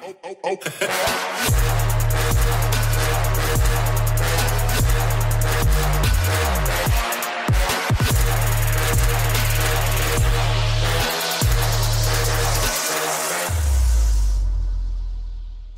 Good,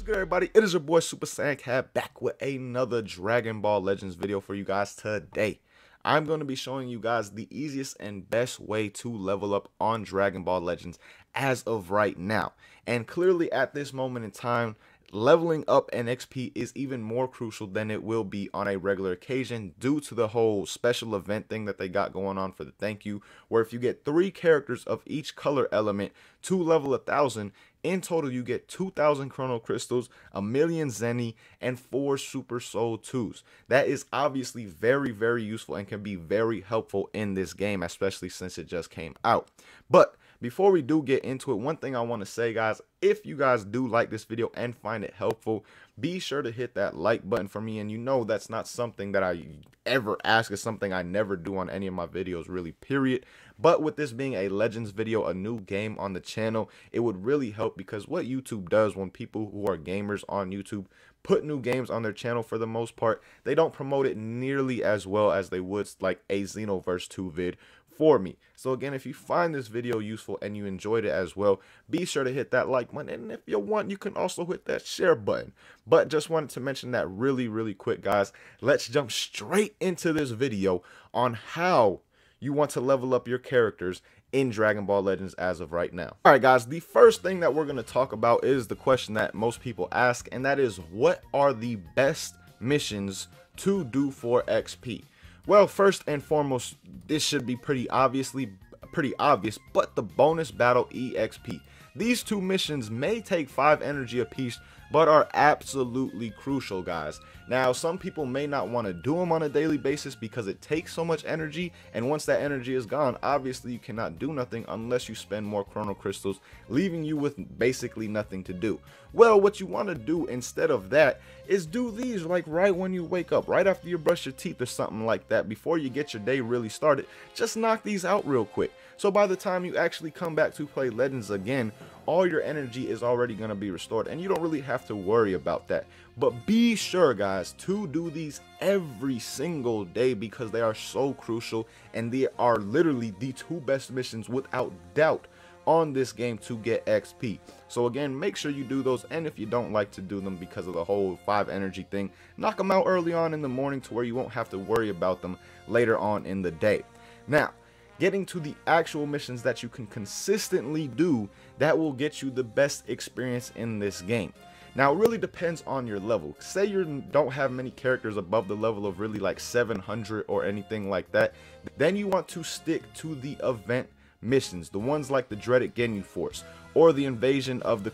everybody, it is your boy Super Saiyan Cat back with another Dragon Ball Legends video for you guys today. I'm going to be showing you guys the easiest and best way to level up on Dragon Ball Legends as of right now. And clearly at this moment in time, leveling up an XP is even more crucial than it will be on a regular occasion due to the whole special event thing that they got going on for the thank you, where if you get 3 characters of each color element to level 1,000, in total you get 2,000 Chrono Crystals, 1,000,000 Zenny, and 4 Super Soul 2s. That is obviously very, very useful and can be very helpful in this game, especially since it just came out. But before we do get into it, one thing I want to say, guys, if you guys do like this video and find it helpful, be sure to hit that like button for me. And you know that's not something that I ever ask. It's something I never do on any of my videos, really, period. But with this being a Legends video, a new game on the channel, it would really help, because what YouTube does when people who are gamers on YouTube put new games on their channel, for the most part, they don't promote it nearly as well as they would like a Xenoverse 2 vid for me. So again, if you find this video useful and you enjoyed it as well, be sure to hit that like button, and if you want, you can also hit that share button. But just wanted to mention that really quick, guys. Let's jump straight into this video on how you want to level up your characters in Dragon Ball Legends as of right now. Alright guys, the first thing that we're going to talk about is the question that most people ask, and that is, what are the best missions to do for XP? Well, first and foremost, this should be pretty obvious, but the bonus battle EXP. These 2 missions may take 5 energy apiece, but are absolutely crucial, guys. Now, some people may not want to do them on a daily basis because it takes so much energy, and once that energy is gone, obviously you cannot do nothing unless you spend more Chrono Crystals, leaving you with basically nothing to do. Well, what you want to do instead of that is do these like right when you wake up, right after you brush your teeth or something like that, before you get your day really started. Just knock these out real quick. So by the time you actually come back to play Legends again, all your energy is already going to be restored, and you don't really have to worry about that. But be sure, guys, to do these every single day, because they are so crucial, and they are literally the 2 best missions without doubt on this game to get XP. So again, make sure you do those, and if you don't like to do them because of the whole 5 energy thing, knock them out early on in the morning to where you won't have to worry about them later on in the day. Now, getting to the actual missions that you can consistently do that will get you the best experience in this game. Now, it really depends on your level. Say you don't have many characters above the level of really like 700 or anything like that, then you want to stick to the event missions, the ones like the dreaded Ginyu Force or the invasion of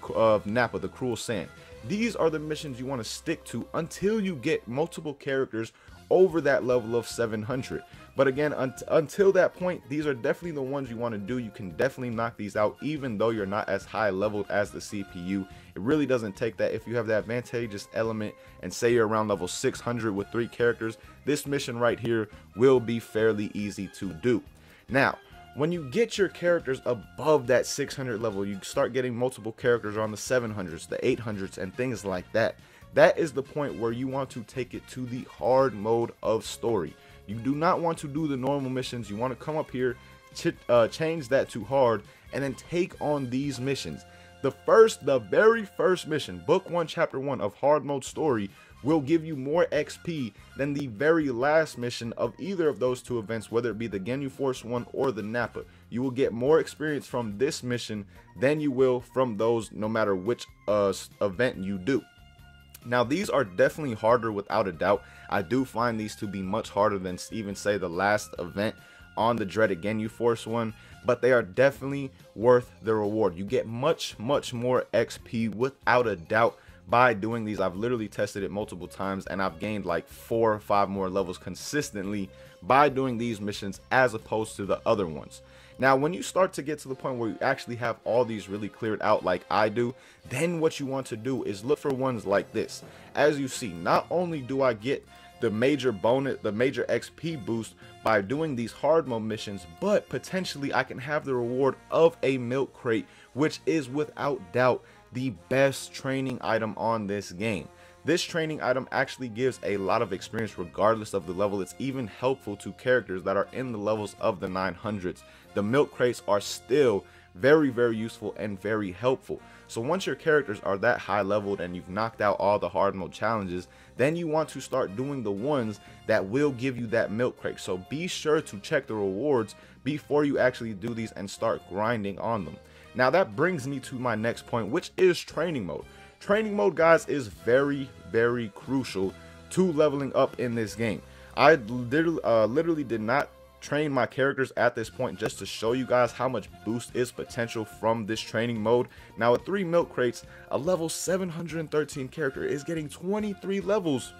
Nappa, the Cruel Sand. These are the missions you want to stick to until you get multiple characters over that level of 700. But again, until that point, these are definitely the ones you want to do. You can definitely knock these out even though you're not as high leveled as the CPU. It really doesn't take that. If you have the advantageous element and say you're around level 600 with 3 characters, this mission right here will be fairly easy to do. Now, when you get your characters above that 600 level, you start getting multiple characters on the 700s, the 800s, and things like that. That is the point where you want to take it to the hard mode of story. You do not want to do the normal missions. You want to come up here, change that to hard, and then take on these missions. The very first mission, Book 1, Chapter 1 of Hard Mode Story, will give you more XP than the very last mission of either of those 2 events, whether it be the Ginyu Force one or the Nappa. You will get more experience from this mission than you will from those, no matter which event you do. Now, these are definitely harder without a doubt. I do find these to be much harder than even say the last event on the dreaded Ginyu Force one, but they are definitely worth the reward. You get much more XP without a doubt by doing these. I've literally tested it multiple times, and I've gained like 4 or 5 more levels consistently by doing these missions as opposed to the other ones. Now, when you start to get to the point where you actually have all these really cleared out like I do, then what you want to do is look for ones like this. As you see, not only do I get the major bonus, the major XP boost by doing these hard mode missions, but potentially I can have the reward of a milk crate, which is without doubt the best training item on this game. This training item actually gives a lot of experience regardless of the level. It's even helpful to characters that are in the levels of the 900s. The milk crates are still very, very useful and very helpful. So once your characters are that high leveled and you've knocked out all the hard mode challenges, then you want to start doing the ones that will give you that milk crate. So be sure to check the rewards before you actually do these and start grinding on them. Now that brings me to my next point, which is training mode. Training mode, guys, is very, very crucial to leveling up in this game. I literally did not train my characters at this point just to show you guys how much boost is potential from this training mode. Now with 3 milk crates, a level 713 character is getting 23 levels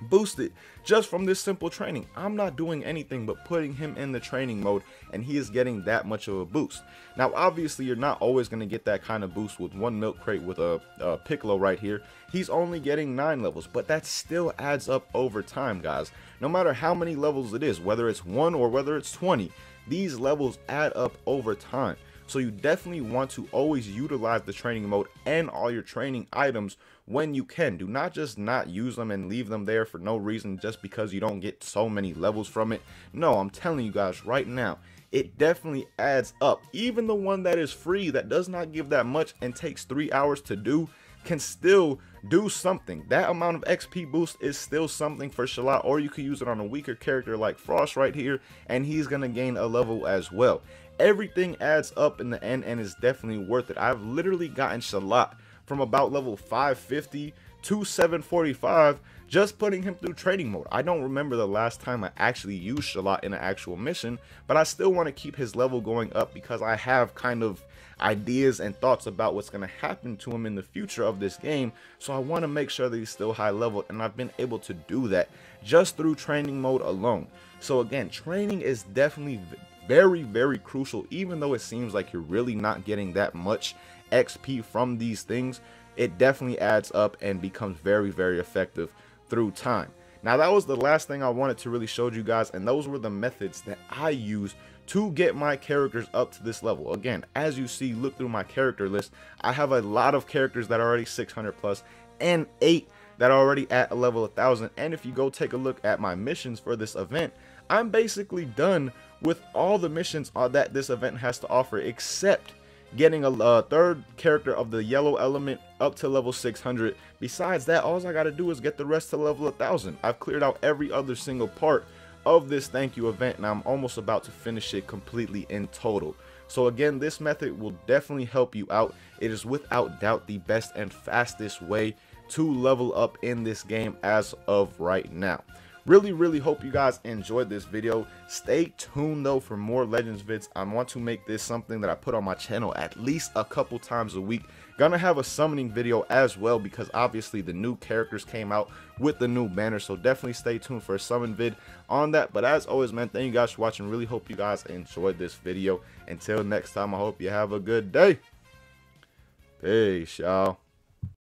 boosted just from this simple training. I'm not doing anything but putting him in the training mode and he is getting that much of a boost. Now obviously you're not always going to get that kind of boost with 1 milk crate with a Piccolo right here. He's only getting 9 levels, but that still adds up over time, guys. No matter how many levels it is, whether it's 1 or whether it's 20, these levels add up over time. So you definitely want to always utilize the training mode and all your training items when you can. Do not just not use them and leave them there for no reason just because you don't get so many levels from it. No, I'm telling you guys right now, it definitely adds up. Even the one that is free, that does not give that much and takes 3 hours to do, can still do something. That amount of XP boost is still something for Shalot, or you could use it on a weaker character like Frost right here and he's gonna gain a level as well. Everything adds up in the end and is definitely worth it. I've literally gotten Shalot from about level 550 to 745 just putting him through training mode. I don't remember the last time I actually used Shalot in an actual mission, but I still want to keep his level going up because I have kind of ideas and thoughts about what's going to happen to him in the future of this game. So I want to make sure that he's still high leveled, and I've been able to do that just through training mode alone. So again, training is definitely very, very crucial. Even though it seems like you're really not getting that much XP from these things, it definitely adds up and becomes very, very effective through time. Now that was the last thing I wanted to really show you guys, and those were the methods that I use to get my characters up to this level. Again, as you see, look through my character list, I have a lot of characters that are already 600 plus and 8 that are already at a level 1000. And if you go take a look at my missions for this event, I'm basically done with all the missions that this event has to offer, except getting a third character of the yellow element up to level 600. Besides that, all I got to do is get the rest to level 1000. I've cleared out every other single part of this thank you event, and I'm almost about to finish it completely in total. So again, this method will definitely help you out. It is without doubt the best and fastest way to level up in this game as of right now. Really hope you guys enjoyed this video. Stay tuned though for more Legends vids. I want to make this something that I put on my channel at least a couple times a week. Gonna have a summoning video as well because obviously the new characters came out with the new banner, so definitely stay tuned for a summon vid on that. But as always, man, thank you guys for watching. Really hope you guys enjoyed this video. Until next time, I hope you have a good day. Peace, y'all.